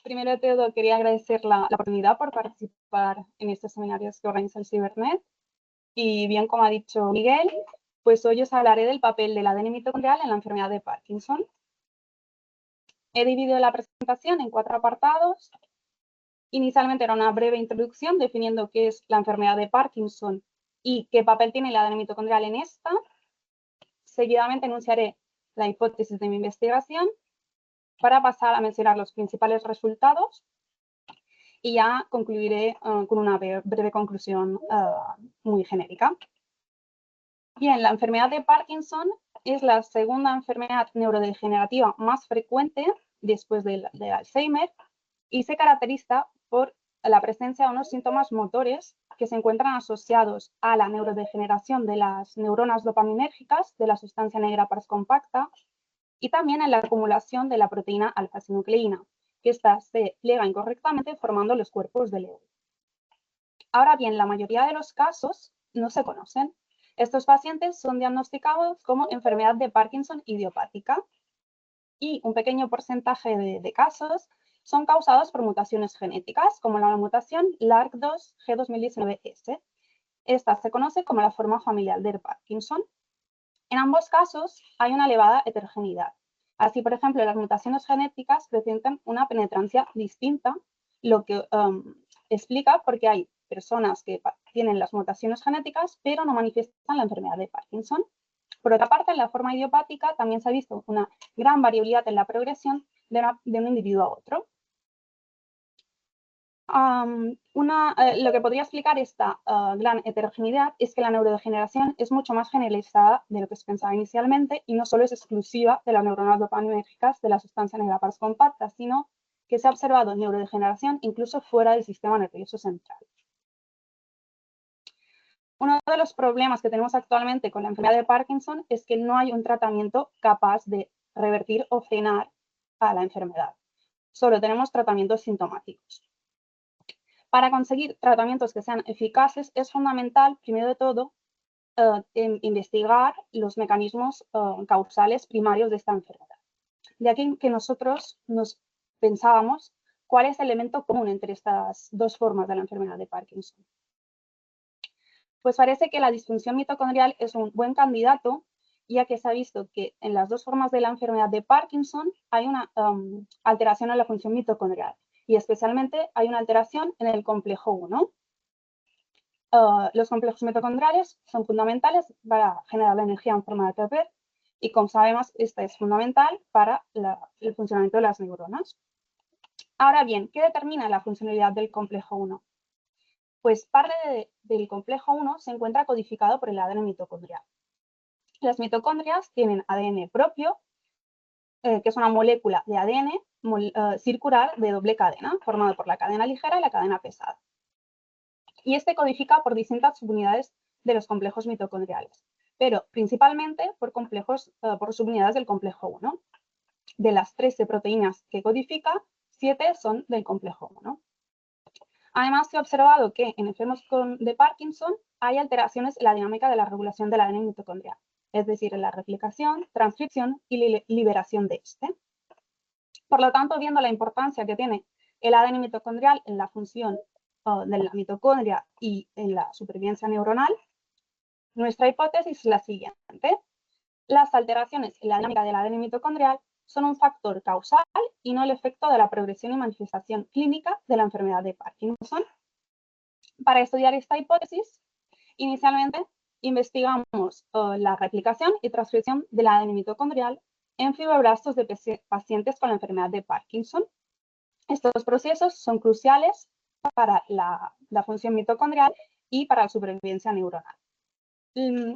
Primero de todo, quería agradecer la oportunidad por participar en estos seminarios que organiza el Cibernet. Y bien, como ha dicho Miguel, pues hoy os hablaré del papel del ADN mitocondrial en la enfermedad de Parkinson. He dividido la presentación en 4 apartados. Inicialmente era una breve introducción definiendo qué es la enfermedad de Parkinson y qué papel tiene el ADN mitocondrial en esta. Seguidamente enunciaré la hipótesis de mi investigación para pasar a mencionar los principales resultados y ya concluiré con una breve conclusión muy genérica. Bien, la enfermedad de Parkinson es la segunda enfermedad neurodegenerativa más frecuente después de Alzheimer y se caracteriza por la presencia de unos síntomas motores que se encuentran asociados a la neurodegeneración de las neuronas dopaminérgicas de la sustancia negra pars compacta y también en la acumulación de la proteína alfa-sinucleína, que ésta se pliega incorrectamente formando los cuerpos de Lewy. Ahora bien, la mayoría de los casos no se conocen. Estos pacientes son diagnosticados como enfermedad de Parkinson idiopática y un pequeño porcentaje de casos son causados por mutaciones genéticas, como la mutación LARC2 G2019S. Esta se conoce como la forma familiar de Parkinson. En ambos casos hay una elevada heterogeneidad. Así, por ejemplo, las mutaciones genéticas presentan una penetrancia distinta, lo que explica por qué hay personas que tienen las mutaciones genéticas pero no manifiestan la enfermedad de Parkinson. Por otra parte, en la forma idiopática también se ha visto una gran variabilidad en la progresión de un individuo a otro. Lo que podría explicar esta gran heterogeneidad es que la neurodegeneración es mucho más generalizada de lo que se pensaba inicialmente y no solo es exclusiva de las neuronas dopaminérgicas de la sustancia negra pars compacta, sino que se ha observado neurodegeneración incluso fuera del sistema nervioso central. Uno de los problemas que tenemos actualmente con la enfermedad de Parkinson es que no hay un tratamiento capaz de revertir o frenar a la enfermedad. Solo tenemos tratamientos sintomáticos. Para conseguir tratamientos que sean eficaces es fundamental, primero de todo, investigar los mecanismos causales primarios de esta enfermedad. De aquí que nosotros nos pensábamos cuál es el elemento común entre estas dos formas de la enfermedad de Parkinson. Pues parece que la disfunción mitocondrial es un buen candidato, ya que se ha visto que en las dos formas de la enfermedad de Parkinson hay una alteración en la función mitocondrial y especialmente hay una alteración en el complejo 1. Los complejos mitocondriales son fundamentales para generar la energía en forma de ATP y, como sabemos, esta es fundamental para el funcionamiento de las neuronas. Ahora bien, ¿qué determina la funcionalidad del complejo 1? Pues parte del complejo 1 se encuentra codificado por el ADN mitocondrial. Las mitocondrias tienen ADN propio, que es una molécula de ADN circular de doble cadena, formado por la cadena ligera y la cadena pesada. Y este codifica por distintas subunidades de los complejos mitocondriales, pero principalmente por subunidades del complejo 1. De las 13 proteínas que codifica, 7 son del complejo 1. Además, se ha observado que en enfermos de Parkinson hay alteraciones en la dinámica de la regulación del ADN mitocondrial, es decir, en la replicación, transcripción y liberación de este. Por lo tanto, viendo la importancia que tiene el ADN mitocondrial en la función de la mitocondria y en la supervivencia neuronal, nuestra hipótesis es la siguiente. Las alteraciones en la dinámica del ADN mitocondrial son un factor causal y no el efecto de la progresión y manifestación clínica de la enfermedad de Parkinson. Para estudiar esta hipótesis, inicialmente investigamos la replicación y transcripción del ADN mitocondrial en fibroblastos de pacientes con la enfermedad de Parkinson. Estos procesos son cruciales para la función mitocondrial y para la supervivencia neuronal.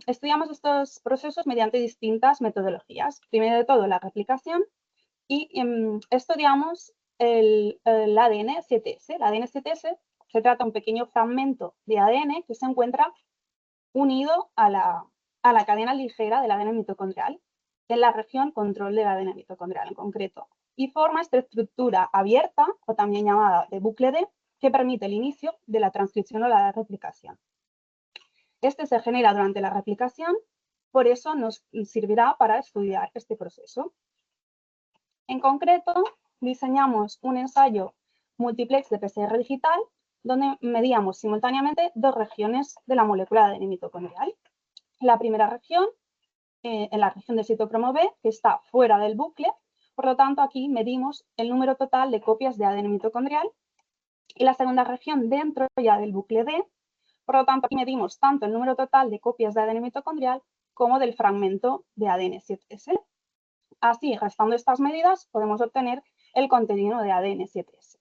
Estudiamos estos procesos mediante distintas metodologías. Primero de todo, la replicación y estudiamos el ADN CTS. El ADN CTS se trata de un pequeño fragmento de ADN que se encuentra unido a la cadena ligera del ADN mitocondrial en la región control del ADN mitocondrial en concreto y forma esta estructura abierta o también llamada de bucle D que permite el inicio de la transcripción o la replicación. Este se genera durante la replicación, por eso nos servirá para estudiar este proceso. En concreto, diseñamos un ensayo multiplex de PCR digital, donde medíamos simultáneamente dos regiones de la molécula de ADN mitocondrial. La primera región, en la región de citocromo B, que está fuera del bucle, por lo tanto aquí medimos el número total de copias de ADN mitocondrial, y la segunda región dentro ya del bucle D, por lo tanto aquí medimos tanto el número total de copias de ADN mitocondrial como del fragmento de ADN 7S. Así, restando estas medidas, podemos obtener el contenido de ADN 7S.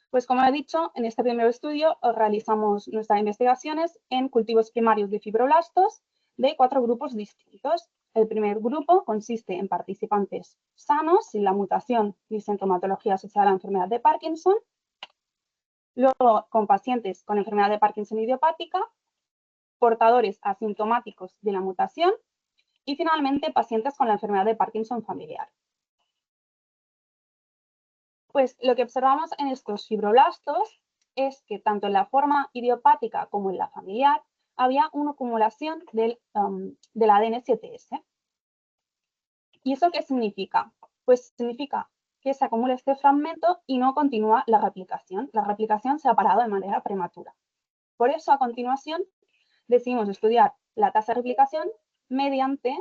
Pues como he dicho, en este primer estudio realizamos nuestras investigaciones en cultivos primarios de fibroblastos de 4 grupos distintos. El primer grupo consiste en participantes sanos, sin la mutación ni sintomatología asociada a la enfermedad de Parkinson. Luego, con pacientes con enfermedad de Parkinson idiopática, portadores asintomáticos de la mutación y finalmente pacientes con la enfermedad de Parkinson familiar. Pues lo que observamos en estos fibroblastos es que tanto en la forma idiopática como en la familiar había una acumulación del ADN 7S. ¿Y eso qué significa? Pues significa que se acumula este fragmento y no continúa la replicación. La replicación se ha parado de manera prematura. Por eso, a continuación, decidimos estudiar la tasa de replicación mediante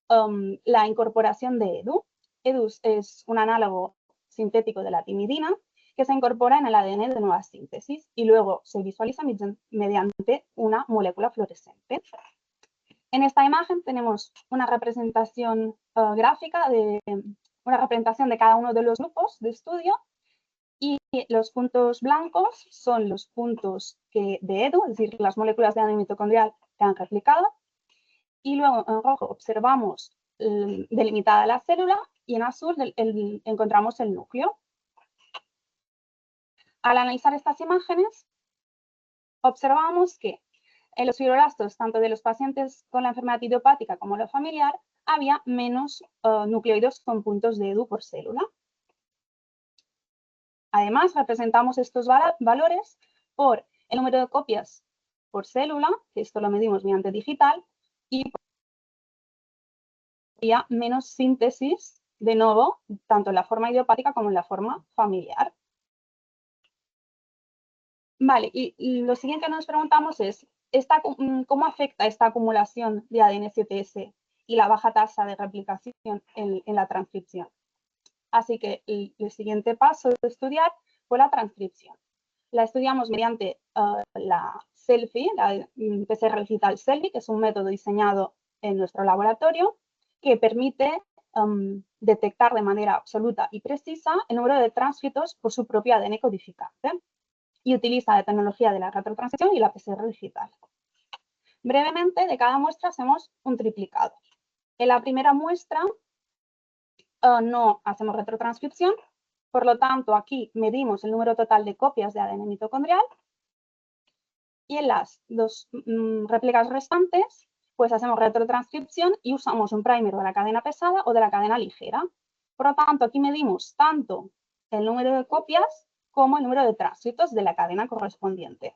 la incorporación de EDU. EDU es un análogo sintético de la timidina que se incorpora en el ADN de nueva síntesis y luego se visualiza mediante una molécula fluorescente. En esta imagen tenemos una representación gráfica una representación de cada uno de los grupos de estudio y los puntos blancos son los puntos de EDU, es decir, las moléculas de ADN mitocondrial que han replicado. Y luego en rojo observamos delimitada la célula y en azul encontramos el núcleo. Al analizar estas imágenes, observamos que en los fibroblastos, tanto de los pacientes con la enfermedad idiopática como la familiar, había menos nucleoides con puntos de EDU por célula. Además, representamos estos valores por el número de copias por célula, que esto lo medimos mediante digital, y había menos síntesis de novo, tanto en la forma idiopática como en la forma familiar. Vale, y lo siguiente que nos preguntamos es, ¿cómo afecta esta acumulación de ADN 7S y la baja tasa de replicación en la transcripción? Así que el siguiente paso de estudiar fue la transcripción. La estudiamos mediante la selfie, la PCR digital selfie, que es un método diseñado en nuestro laboratorio que permite detectar de manera absoluta y precisa el número de tránscritos por su propio ADN codificante y utiliza la tecnología de la retrotranscripción y la PCR digital. Brevemente, de cada muestra hacemos un triplicado. En la primera muestra no hacemos retrotranscripción, por lo tanto, aquí medimos el número total de copias de ADN mitocondrial y en las dos réplicas restantes, pues hacemos retrotranscripción y usamos un primer de la cadena pesada o de la cadena ligera. Por lo tanto, aquí medimos tanto el número de copias como el número de tránscritos de la cadena correspondiente.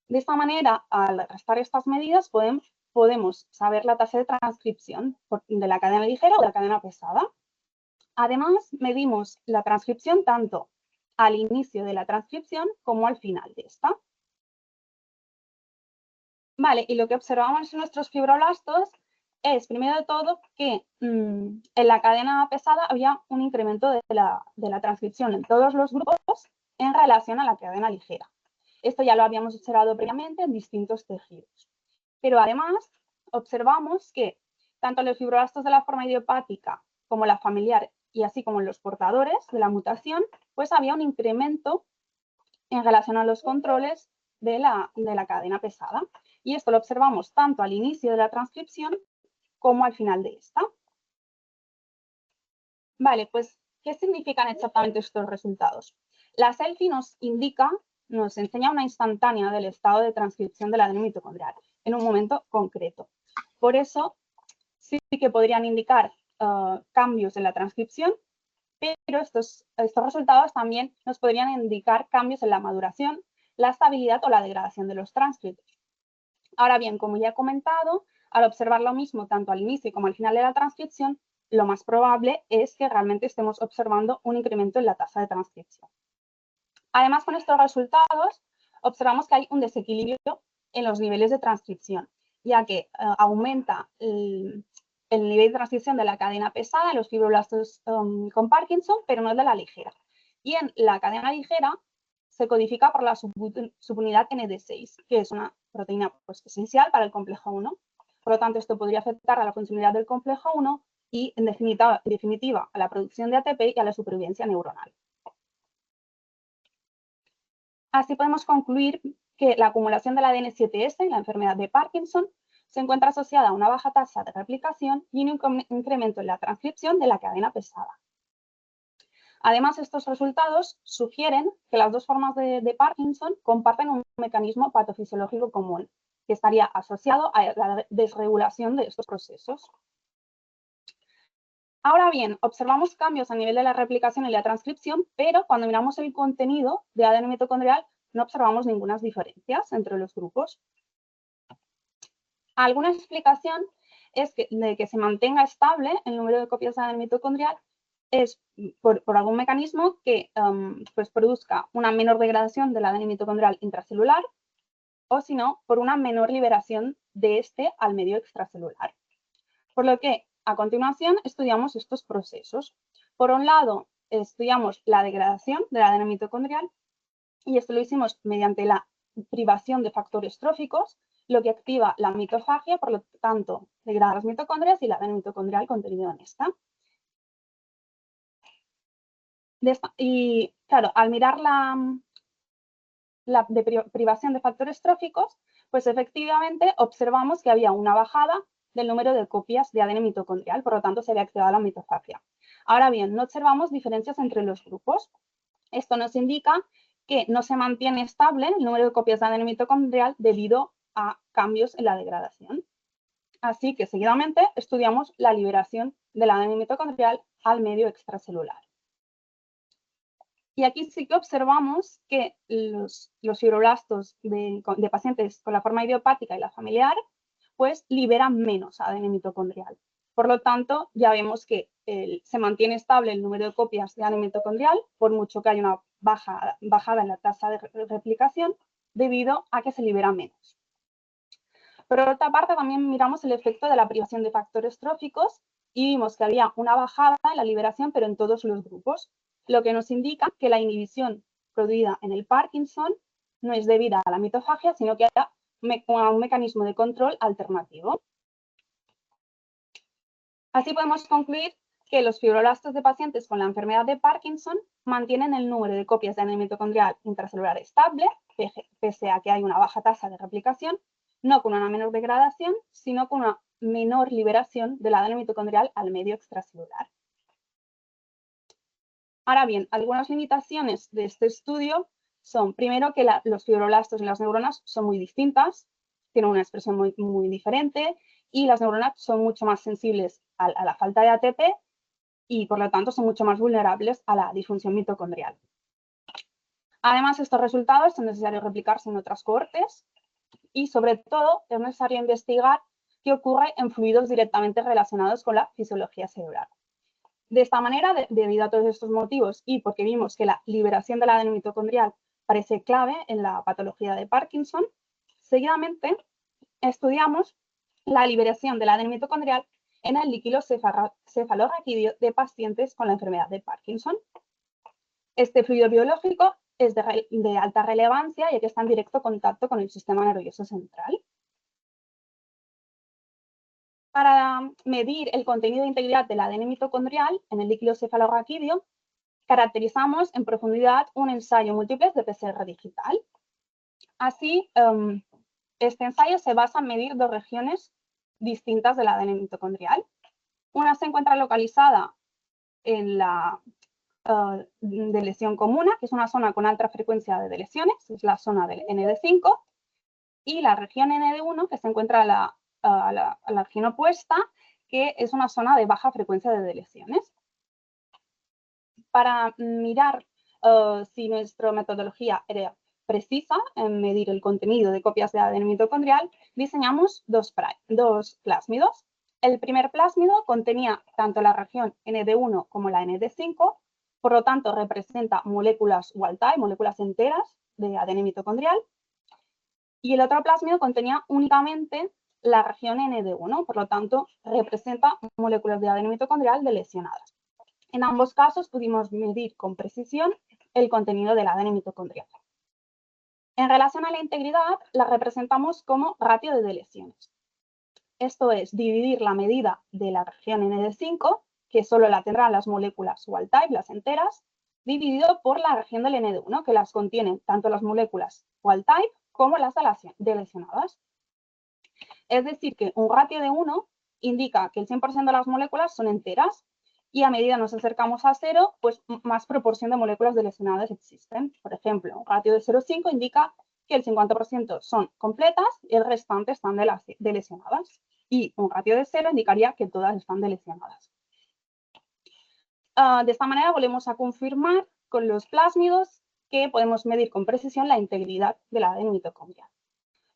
De esta manera, al restar estas medidas, podemos saber la tasa de transcripción de la cadena ligera o de la cadena pesada. Además, medimos la transcripción tanto al inicio de la transcripción como al final de esta. Vale, y lo que observamos en nuestros fibroblastos es, primero de todo, que en la cadena pesada había un incremento de la transcripción en todos los grupos en relación a la cadena ligera. Esto ya lo habíamos observado previamente en distintos tejidos. Pero además, observamos que tanto los fibroblastos de la forma idiopática como la familiar y así como en los portadores de la mutación, pues había un incremento en relación a los controles de la cadena pesada. Y esto lo observamos tanto al inicio de la transcripción como al final de esta. Vale, pues, ¿qué significan exactamente estos resultados? La selfie nos enseña una instantánea del estado de transcripción del ADN mitocondrial en un momento concreto. Por eso, sí que podrían indicar cambios en la transcripción, pero estos resultados también nos podrían indicar cambios en la maduración, la estabilidad o la degradación de los tránscritos. Ahora bien, como ya he comentado, al observar lo mismo tanto al inicio como al final de la transcripción, lo más probable es que realmente estemos observando un incremento en la tasa de transcripción. Además, con estos resultados, observamos que hay un desequilibrio en los niveles de transcripción, ya que aumenta el nivel de transcripción de la cadena pesada en los fibroblastos con Parkinson, pero no de la ligera. Y en la cadena ligera se codifica por la subunidad ND6, que es una proteína pues, esencial para el complejo 1. Por lo tanto, esto podría afectar a la funcionalidad del complejo 1 y, en definitiva, a la producción de ATP y a la supervivencia neuronal. Así podemos concluir que la acumulación del ADN 7S en la enfermedad de Parkinson se encuentra asociada a una baja tasa de replicación y un incremento en la transcripción de la cadena pesada. Además, estos resultados sugieren que las dos formas de Parkinson comparten un mecanismo patofisiológico común, que estaría asociado a la desregulación de estos procesos. Ahora bien, observamos cambios a nivel de la replicación y la transcripción, pero cuando miramos el contenido de ADN mitocondrial no observamos ninguna diferencias entre los grupos. Alguna explicación es que, de que se mantenga estable el número de copias de ADN mitocondrial es por algún mecanismo que pues produzca una menor degradación del ADN mitocondrial intracelular o si no, por una menor liberación de este al medio extracelular. Por lo que a continuación estudiamos estos procesos. Por un lado, estudiamos la degradación del ADN mitocondrial y esto lo hicimos mediante la privación de factores tróficos, lo que activa la mitofagia, por lo tanto, degrada las mitocondrias y el ADN mitocondrial contenido en esta. Y claro, al mirar la privación de factores tróficos, pues efectivamente observamos que había una bajada del número de copias de ADN mitocondrial, por lo tanto se había activado la mitofagia. Ahora bien, no observamos diferencias entre los grupos. Esto nos indica que no se mantiene estable el número de copias de ADN mitocondrial debido a cambios en la degradación. Así que seguidamente estudiamos la liberación del ADN mitocondrial al medio extracelular. Y aquí sí que observamos que los fibroblastos de pacientes con la forma idiopática y la familiar, pues liberan menos ADN mitocondrial. Por lo tanto, ya vemos que se mantiene estable el número de copias de ADN mitocondrial, por mucho que haya una bajada en la tasa de replicación, debido a que se libera menos. Por otra parte, también miramos el efecto de la privación de factores tróficos y vimos que había una bajada en la liberación, pero en todos los grupos, lo que nos indica que la inhibición producida en el Parkinson no es debida a la mitofagia, sino que a un mecanismo de control alternativo. Así podemos concluir que los fibroblastos de pacientes con la enfermedad de Parkinson mantienen el número de copias de ADN mitocondrial intracelular estable, pese a que hay una baja tasa de replicación, no con una menor degradación, sino con una menor liberación del ADN mitocondrial al medio extracelular. Ahora bien, algunas limitaciones de este estudio son, primero, que los fibroblastos y las neuronas son muy distintas, tienen una expresión muy diferente y las neuronas son mucho más sensibles a la falta de ATP y, por lo tanto, son mucho más vulnerables a la disfunción mitocondrial. Además, estos resultados son necesarios replicarse en otras cohortes y, sobre todo, es necesario investigar qué ocurre en fluidos directamente relacionados con la fisiología cerebral. De esta manera, debido a todos estos motivos y porque vimos que la liberación del ADN mitocondrial parece clave en la patología de Parkinson, seguidamente estudiamos la liberación del ADN mitocondrial en el líquido cefalorraquídeo de pacientes con la enfermedad de Parkinson. Este fluido biológico es de alta relevancia ya que está en directo contacto con el sistema nervioso central. Para medir el contenido de integridad del ADN mitocondrial en el líquido cefalorraquídeo, caracterizamos en profundidad un ensayo múltiple de PCR digital. Así, este ensayo se basa en medir dos regiones distintas del ADN mitocondrial. Una se encuentra localizada en la deleción comuna, que es una zona con alta frecuencia de deleciones, es la zona del ND5, y la región ND1, que se encuentra a la región opuesta, que es una zona de baja frecuencia de deleciones. Para mirar si nuestra metodología era precisa en medir el contenido de copias de ADN mitocondrial, diseñamos dos plásmidos. El primer plásmido contenía tanto la región ND1 como la ND5, por lo tanto representa moléculas wild type, moléculas enteras de ADN mitocondrial, y el otro plásmido contenía únicamente la región ND1, por lo tanto representa moléculas de ADN mitocondrial delecionadas. En ambos casos pudimos medir con precisión el contenido del ADN mitocondrial. En relación a la integridad, la representamos como ratio de deleciones. Esto es dividir la medida de la región ND5, que solo la tendrán las moléculas wild type, las enteras, dividido por la región del ND1, que las contienen tanto las moléculas wild type como las delecionadas. Es decir, que un ratio de 1 indica que el 100% de las moléculas son enteras y a medida nos acercamos a 0, pues más proporción de moléculas delecionadas existen. Por ejemplo, un ratio de 0,5 indica que el 50% son completas y el restante están delecionadas. Y un ratio de 0 indicaría que todas están delecionadas. De esta manera volvemos a confirmar con los plásmidos que podemos medir con precisión la integridad de la ADN mitocondrial.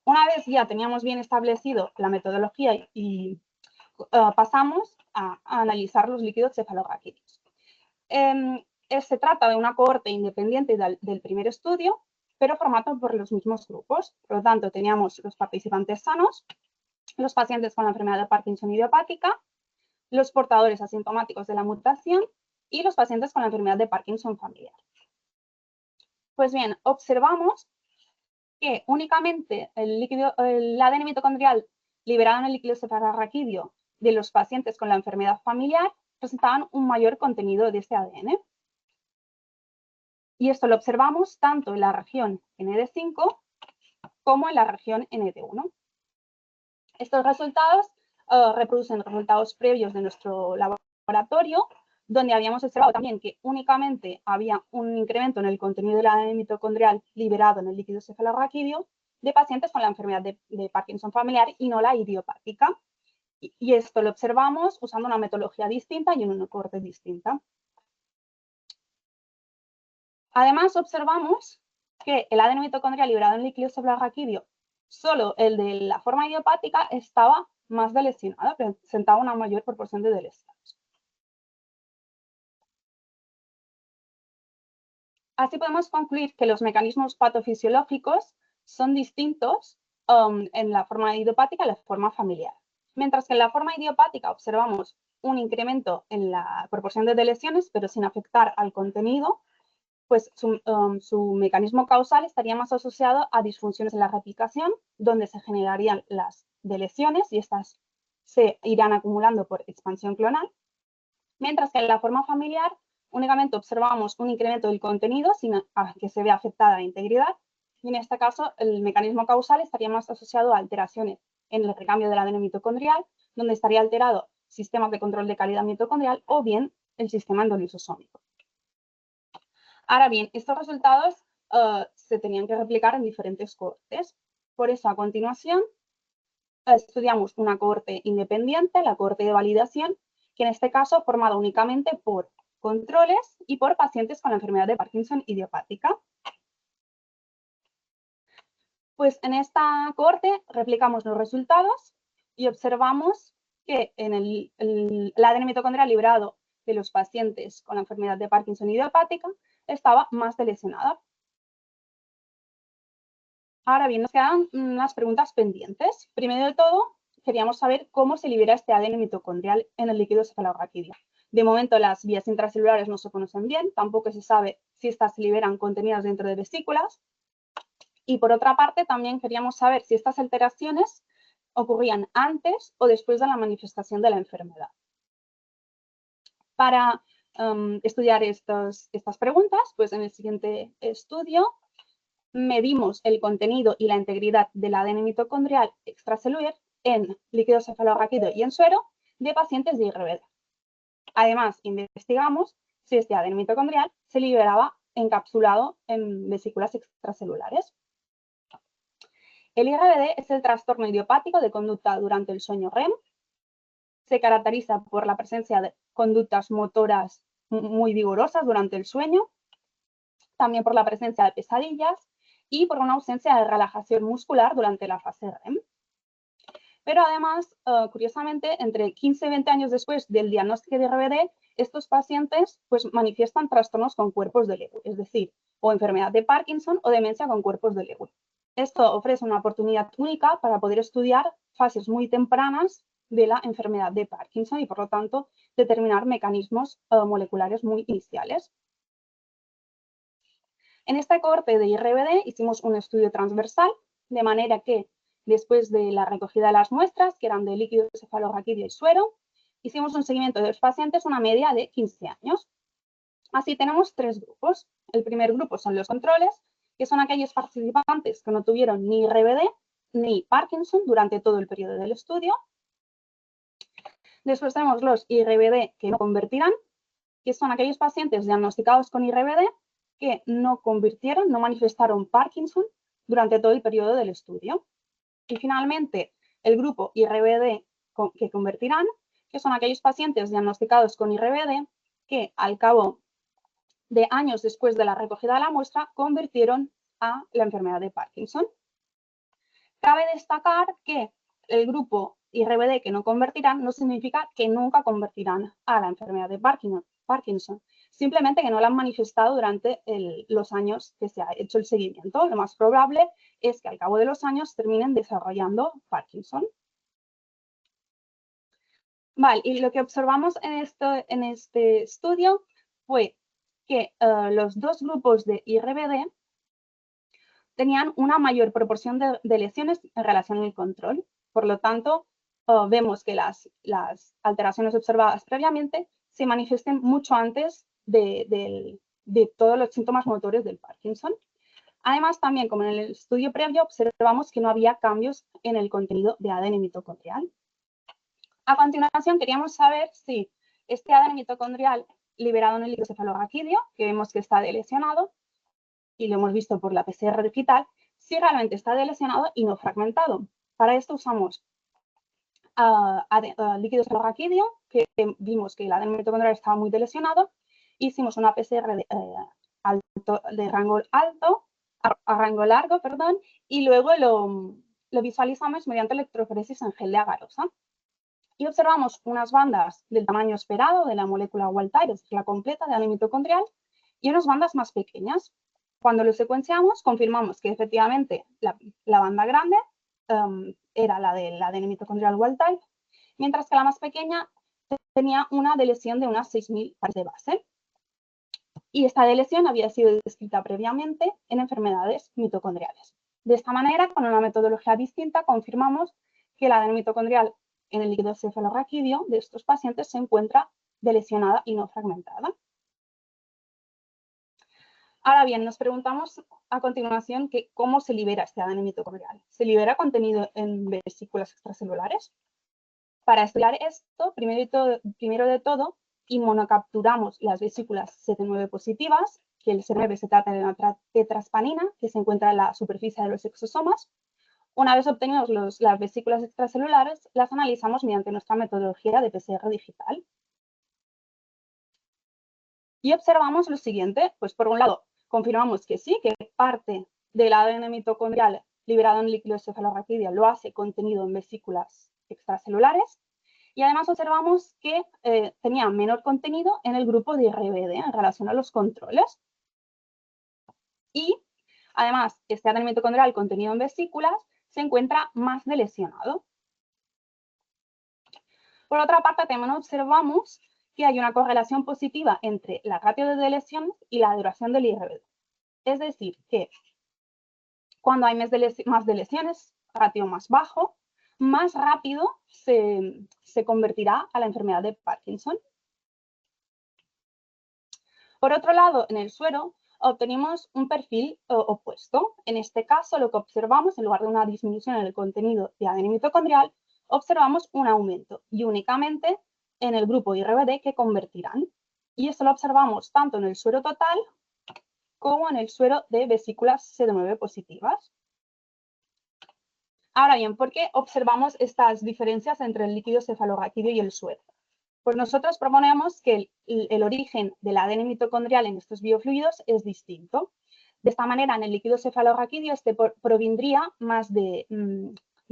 Una vez ya teníamos bien establecido la metodología y pasamos a analizar los líquidos cefalorraquídeos. Se trata de una cohorte independiente del primer estudio, pero formado por los mismos grupos. Por lo tanto, teníamos los participantes sanos, los pacientes con la enfermedad de Parkinson idiopática, los portadores asintomáticos de la mutación y los pacientes con la enfermedad de Parkinson familiar. Pues bien, observamos que únicamente el ADN mitocondrial liberado en el líquido cefalorraquídeo de los pacientes con la enfermedad familiar presentaban un mayor contenido de este ADN. Y esto lo observamos tanto en la región ND5 como en la región ND1. Estos resultados reproducen resultados previos de nuestro laboratorio, donde habíamos observado también que únicamente había un incremento en el contenido del ADN mitocondrial liberado en el líquido cefalorraquídeo de pacientes con la enfermedad de Parkinson familiar y no la idiopática. Y esto lo observamos usando una metodología distinta y en una cohorte distinta. Además, observamos que el ADN mitocondrial liberado en el líquido cefalorraquídeo, solo el de la forma idiopática, estaba más delecionado, presentaba una mayor proporción de delecionados. Así podemos concluir que los mecanismos patofisiológicos son distintos en la forma idiopática y la forma familiar. Mientras que en la forma idiopática observamos un incremento en la proporción de deleciones, pero sin afectar al contenido, pues su mecanismo causal estaría más asociado a disfunciones en la replicación, donde se generarían las deleciones y estas se irán acumulando por expansión clonal, mientras que en la forma familiar únicamente observamos un incremento del contenido sin que se vea afectada la integridad, y en este caso el mecanismo causal estaría más asociado a alteraciones en el recambio del ADN mitocondrial, donde estaría alterado sistemas de control de calidad mitocondrial o bien el sistema endolisosómico. Ahora bien, estos resultados se tenían que replicar en diferentes cohortes. Por eso, a continuación, estudiamos una cohorte independiente, la cohorte de validación, que en este caso formada únicamente por controles y por pacientes con la enfermedad de Parkinson idiopática. Pues en esta cohorte replicamos los resultados y observamos que en el ADN mitocondrial librado de los pacientes con la enfermedad de Parkinson idiopática estaba más delecionada. Ahora bien, nos quedan unas preguntas pendientes. Primero de todo, queríamos saber cómo se libera este ADN mitocondrial en el líquido cefalorraquídeo. De momento, las vías intracelulares no se conocen bien, tampoco se sabe si estas se liberan contenidas dentro de vesículas. Y por otra parte, también queríamos saber si estas alteraciones ocurrían antes o después de la manifestación de la enfermedad. Para estudiar estas preguntas, pues en el siguiente estudio medimos el contenido y la integridad del ADN mitocondrial extracelular en líquido cefalorraquídeo y en suero de pacientes de IRBD. Además, investigamos si este ADN mitocondrial se liberaba encapsulado en vesículas extracelulares. El IRBD es el trastorno idiopático de conducta durante el sueño REM. Se caracteriza por la presencia de conductas motoras muy vigorosas durante el sueño, también por la presencia de pesadillas y por una ausencia de relajación muscular durante la fase REM. Pero además, curiosamente, entre 15 y 20 años después del diagnóstico de IRBD, estos pacientes pues, manifiestan trastornos con cuerpos de Lewy, es decir, o enfermedad de Parkinson o demencia con cuerpos de Lewy. Esto ofrece una oportunidad única para poder estudiar fases muy tempranas de la enfermedad de Parkinson y, por lo tanto, determinar mecanismos moleculares muy iniciales. En esta cohorte de IRBD hicimos un estudio transversal, de manera que después de la recogida de las muestras, que eran de líquido cefalorraquídeo y suero, hicimos un seguimiento de los pacientes una media de 15 años. Así tenemos tres grupos. El primer grupo son los controles, que son aquellos participantes que no tuvieron ni IRBD ni Parkinson durante todo el periodo del estudio. Después tenemos los IRBD que no convertirán, que son aquellos pacientes diagnosticados con IRBD que no convirtieron, no manifestaron Parkinson durante todo el periodo del estudio. Y finalmente, el grupo IRBD que convertirán, que son aquellos pacientes diagnosticados con IRBD que al cabo de años después de la recogida de la muestra convirtieron a la enfermedad de Parkinson. Cabe destacar que el grupo IRBD que no convertirán no significa que nunca convertirán a la enfermedad de Parkinson, simplemente que no la han manifestado durante los años que se ha hecho el seguimiento. Lo más probable es que al cabo de los años terminen desarrollando Parkinson. Vale, y lo que observamos en este estudio fue que los dos grupos de IRBD tenían una mayor proporción de lesiones en relación al control. Por lo tanto, vemos que las alteraciones observadas previamente se manifiesten mucho antes de todos los síntomas motores del Parkinson. Además, también, como en el estudio previo, observamos que no había cambios en el contenido de ADN mitocondrial. A continuación, queríamos saber si este ADN mitocondrial liberado en el líquido cefalorraquídeo, que vemos que está delesionado, y lo hemos visto por la PCR digital, si realmente está delesionado y no fragmentado. Para esto usamos líquido cefalorraquídeo, que vimos que el ADN mitocondrial estaba muy delesionado, hicimos una PCR de rango alto, a rango largo, perdón, y luego lo visualizamos mediante electroforesis en gel de agarosa. Y observamos unas bandas del tamaño esperado de la molécula wild type, es decir, la completa de ADN mitocondrial, y unas bandas más pequeñas. Cuando lo secuenciamos, confirmamos que efectivamente la banda grande era la del ADN mitocondrial wild type, mientras que la más pequeña tenía una deleción de unas 6.000 pares de base. Y esta deleción había sido descrita previamente en enfermedades mitocondriales. De esta manera, con una metodología distinta, confirmamos que el ADN mitocondrial en el líquido cefalorraquídeo de estos pacientes se encuentra delesionada y no fragmentada. Ahora bien, nos preguntamos a continuación que cómo se libera este ADN mitocondrial. ¿Se libera contenido en vesículas extracelulares? Para estudiar esto, primero de todo, inmunocapturamos las vesículas CD9 positivas, que el CD9 se trata de una tetraspanina que se encuentra en la superficie de los exosomas. Una vez obtenemos las vesículas extracelulares, las analizamos mediante nuestra metodología de PCR digital. Y observamos lo siguiente, pues por un lado, confirmamos que sí, que parte del ADN mitocondrial liberado en líquido cefalorraquídeo lo hace contenido en vesículas extracelulares. Y además observamos que tenía menor contenido en el grupo de IRBD en relación a los controles. Y además, este ADN mitocondrial contenido en vesículas se encuentra más delesionado. Por otra parte, también observamos que hay una correlación positiva entre la ratio de deleciones y la duración del IRBD. Es decir, que cuando hay más deleciones, ratio más bajo, más rápido se convertirá a la enfermedad de Parkinson. Por otro lado, en el suero obtenemos un perfil opuesto. En este caso, lo que observamos, en lugar de una disminución en el contenido de ADN mitocondrial, observamos un aumento y únicamente en el grupo IRBD que convertirán. Y esto lo observamos tanto en el suero total como en el suero de vesículas CD9 positivas. Ahora bien, ¿por qué observamos estas diferencias entre el líquido cefalorraquídeo y el suero? Pues nosotros proponemos que el origen del ADN mitocondrial en estos biofluidos es distinto. De esta manera, en el líquido cefalorraquídeo este provendría más de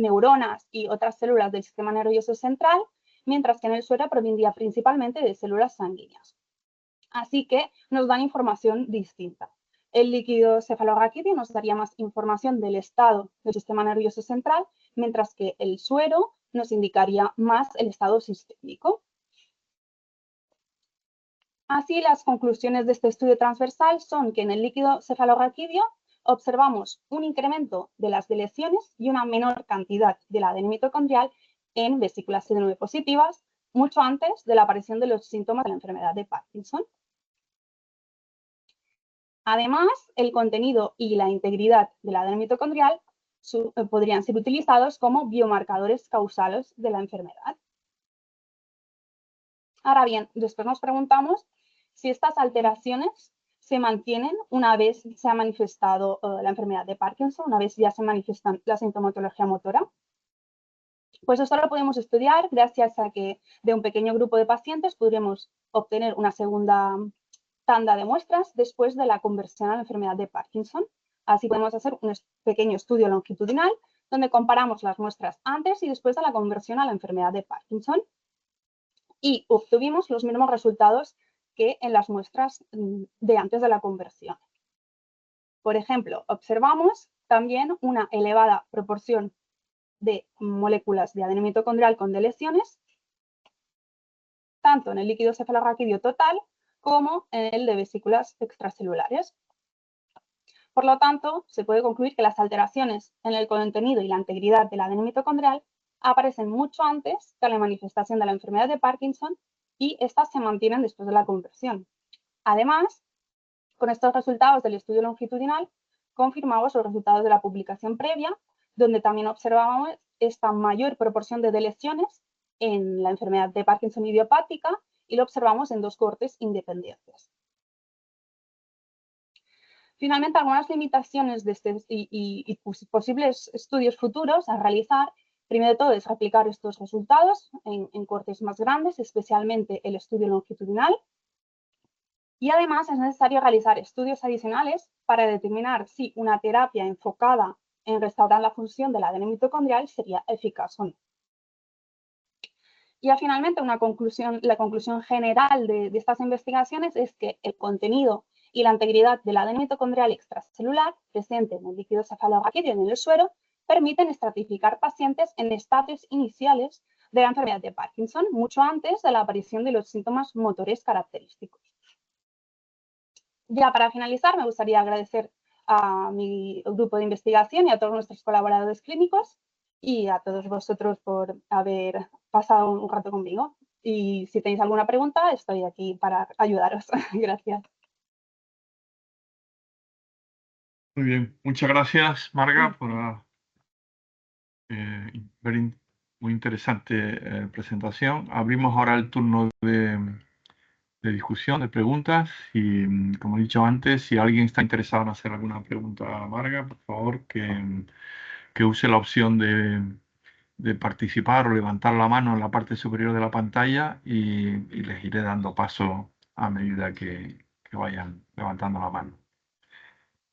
neuronas y otras células del sistema nervioso central, mientras que en el suero provendría principalmente de células sanguíneas. Así que nos dan información distinta. El líquido cefalorraquídeo nos daría más información del estado del sistema nervioso central, mientras que el suero nos indicaría más el estado sistémico. Así, las conclusiones de este estudio transversal son que en el líquido cefalorraquídeo observamos un incremento de las deleciones y una menor cantidad de la ADN mitocondrial en vesículas CD9 positivas, mucho antes de la aparición de los síntomas de la enfermedad de Parkinson. Además, el contenido y la integridad de la ADN mitocondrial podrían ser utilizados como biomarcadores causales de la enfermedad. Ahora bien, después nos preguntamos si estas alteraciones se mantienen una vez se ha manifestado la enfermedad de Parkinson, una vez ya se manifiesta la sintomatología motora. Pues esto lo podemos estudiar gracias a que de un pequeño grupo de pacientes podremos obtener una segunda tanda de muestras después de la conversión a la enfermedad de Parkinson. Así podemos hacer un pequeño estudio longitudinal donde comparamos las muestras antes y después de la conversión a la enfermedad de Parkinson y obtuvimos los mismos resultados que en las muestras de antes de la conversión. Por ejemplo, observamos también una elevada proporción de moléculas de ADN mitocondrial con deleciones, tanto en el líquido cefalorraquídeo total como en el de vesículas extracelulares. Por lo tanto, se puede concluir que las alteraciones en el contenido y la integridad del ADN mitocondrial aparecen mucho antes que la manifestación de la enfermedad de Parkinson y estas se mantienen después de la conversión. Además, con estos resultados del estudio longitudinal, confirmamos los resultados de la publicación previa, donde también observábamos esta mayor proporción de deleciones en la enfermedad de Parkinson idiopática y lo observamos en dos cohortes independientes. Finalmente, algunas limitaciones de y posibles estudios futuros a realizar, primero de todo, es replicar estos resultados en cohortes más grandes, especialmente el estudio longitudinal. Y además es necesario realizar estudios adicionales para determinar si una terapia enfocada en restaurar la función de la ADN mitocondrial sería eficaz o no. Y finalmente, la conclusión general de estas investigaciones es que el contenido y la integridad del ADN mitocondrial extracelular presente en el líquido cefalorraquídeo y en el suero permiten estratificar pacientes en estadios iniciales de la enfermedad de Parkinson, mucho antes de la aparición de los síntomas motores característicos. Ya para finalizar, me gustaría agradecer a mi grupo de investigación y a todos nuestros colaboradores clínicos y a todos vosotros por haber pasado un rato conmigo. Y si tenéis alguna pregunta, estoy aquí para ayudaros. Gracias. Muy bien, muchas gracias, Marga, por la muy interesante presentación. Abrimos ahora el turno de discusión, de preguntas. Y como he dicho antes, si alguien está interesado en hacer alguna pregunta a Marga, por favor, que use la opción de participar o levantar la mano en la parte superior de la pantalla y les iré dando paso a medida que vayan levantando la mano.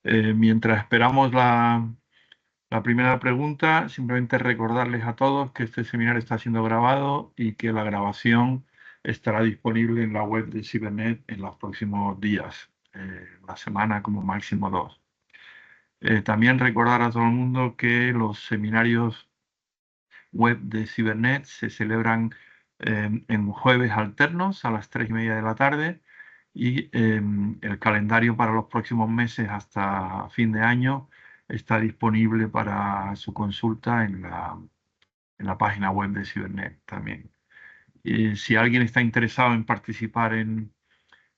Mientras esperamos la primera pregunta, simplemente recordarles a todos que este seminario está siendo grabado y que la grabación estará disponible en la web de Cibernet en los próximos días, una semana como máximo 2. También recordar a todo el mundo que los seminarios web de Cibernet se celebran en jueves alternos a las 3:30 de la tarde y el calendario para los próximos meses hasta fin de año está disponible para su consulta en la página web de Cibernet también. Y si alguien está interesado en participar en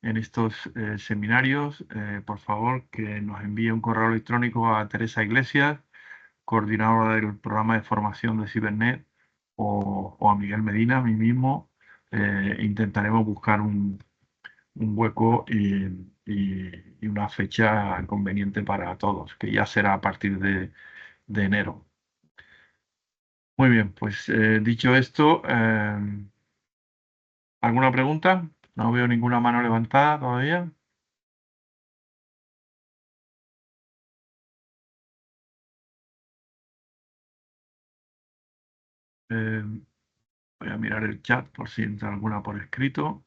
estos seminarios, por favor que nos envíe un correo electrónico a Teresa Iglesias, coordinadora del programa de formación de Cibernet, o a Miguel Medina, a mí mismo. Intentaremos buscar un hueco y una fecha conveniente para todos, que ya será a partir de enero. Muy bien, pues dicho esto, ¿alguna pregunta? No veo ninguna mano levantada todavía. Eh, voy a mirar el chat por si entra alguna por escrito.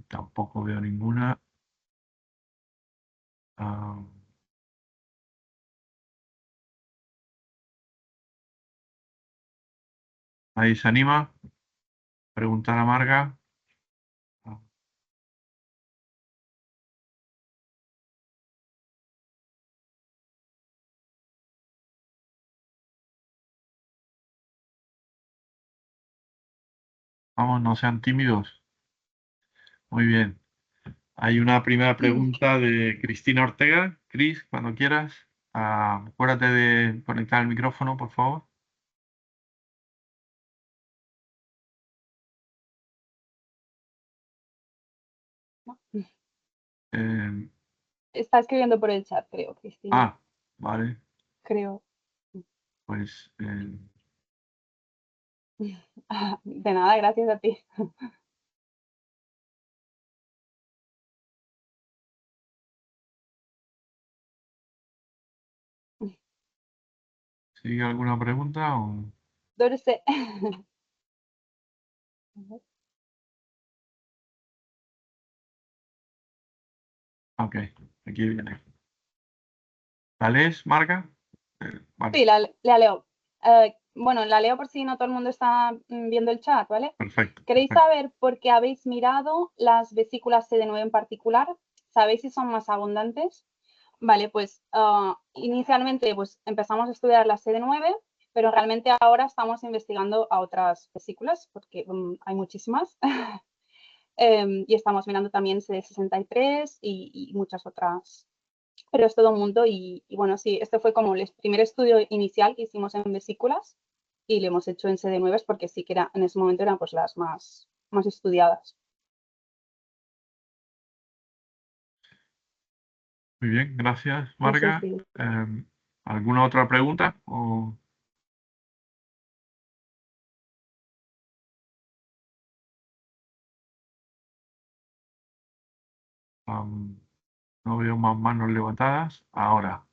Tampoco veo ninguna. Ah, ¿Nadie se anima? Preguntar a Marga. Ah, Vamos, no sean tímidos. Muy bien. Hay una primera pregunta de Cristina Ortega. Cris, cuando quieras. Acuérdate de conectar el micrófono, por favor. Eh, Está escribiendo por el chat, creo, Cristina. vale. Creo. Pues De nada, gracias a ti. ¿sigue alguna pregunta? Dulce. Ok, aquí viene. ¿La lees, Marga? Vale, Sí, la leo. Bueno, la leo por si no todo el mundo está viendo el chat, ¿vale? perfecto. ¿Queréis saber por qué habéis mirado las vesículas CD9 en particular? ¿Sabéis si son más abundantes? Vale, pues inicialmente pues, empezamos a estudiar la CD9, pero realmente ahora estamos investigando a otras vesículas porque hay muchísimas. Y estamos mirando también CD63 y muchas otras, pero es todo un mundo bueno, sí, este fue como el primer estudio inicial que hicimos en vesículas y lo hemos hecho en CD9 porque sí que en ese momento eran pues las más estudiadas. Muy bien, gracias, No sé Marga. si... ¿Alguna otra pregunta? No veo más manos levantadas. Ahora,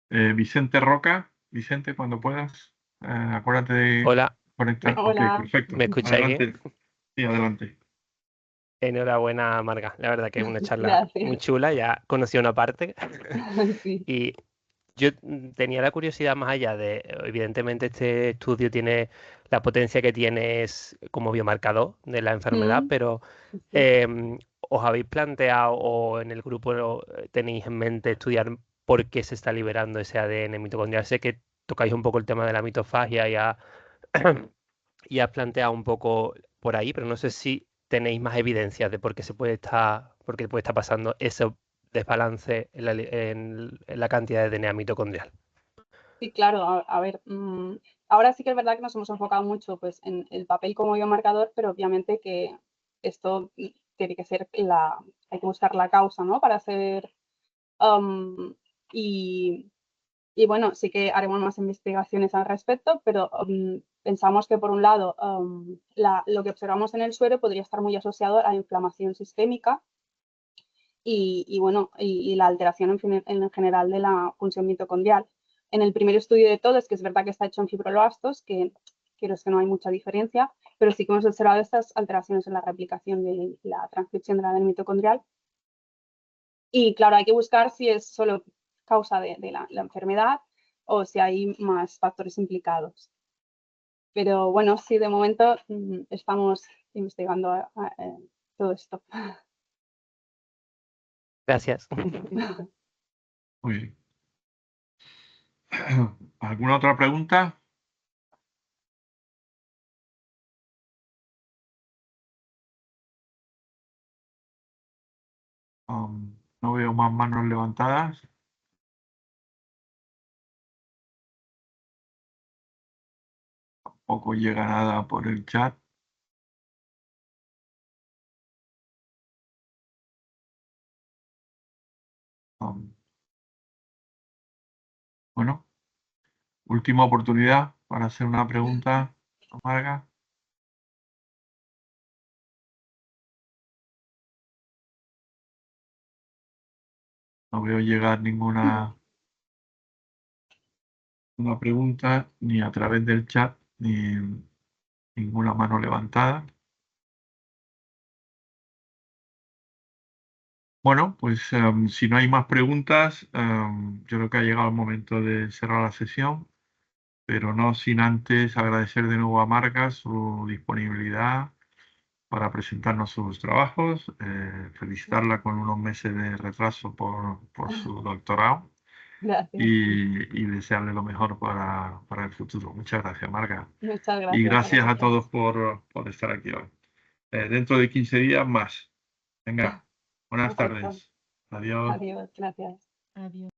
Vicente Roca. Vicente, cuando puedas, acuérdate de Hola, conectar. Ok, Hola. perfecto. ¿me escucháis bien? Adelante. Sí, adelante. Enhorabuena, Marga. La verdad que es una charla muy Gracias. chula. Ya conocí una parte Sí. y yo tenía la curiosidad más allá de, evidentemente, este estudio tiene la potencia que tiene es como biomarcador de la enfermedad, pero Sí. ¿os habéis planteado o en el grupo tenéis en mente estudiar por qué se está liberando ese ADN mitocondrial? Sé que tocáis un poco el tema de la mitofagia y has planteado un poco por ahí, pero no sé si tenéis más evidencias de por qué puede estar pasando ese desbalance en la cantidad de DNA mitocondrial. Sí, claro, a ver, ahora sí que es verdad que nos hemos enfocado mucho pues, en el papel como biomarcador, pero obviamente que esto tiene que ser hay que buscar la causa, ¿no? Para hacer, y, bueno, sí que haremos más investigaciones al respecto, pero pensamos que por un lado lo que observamos en el suero podría estar muy asociado a la inflamación sistémica y bueno, y la alteración en general de la función mitocondrial. En el primer estudio de todos, que es verdad que está hecho en fibroblastos, que quiero que no hay mucha diferencia, pero sí que hemos observado estas alteraciones en la replicación de la transcripción de la ADN mitocondrial. Y claro, hay que buscar si es solo causa de la enfermedad o si hay más factores implicados. Pero bueno, sí, de momento estamos investigando todo esto. Gracias. Muy bien. ¿Alguna otra pregunta? No veo más manos levantadas. Tampoco llega nada por el chat. Bueno, última oportunidad para hacer una pregunta amarga. No veo llegar ninguna una pregunta, ni a través del chat, ni ninguna mano levantada. Bueno, pues si no hay más preguntas, yo creo que ha llegado el momento de cerrar la sesión, pero no sin antes agradecer de nuevo a Marga su disponibilidad para presentarnos sus trabajos, felicitarla con unos meses de retraso por su doctorado Gracias. y desearle lo mejor para el futuro. Muchas gracias, Marga. Muchas gracias. Y gracias a todos por estar aquí hoy. Dentro de 15 días más. Venga, buenas Perfecto. tardes. Adiós. Adiós, gracias. Adiós.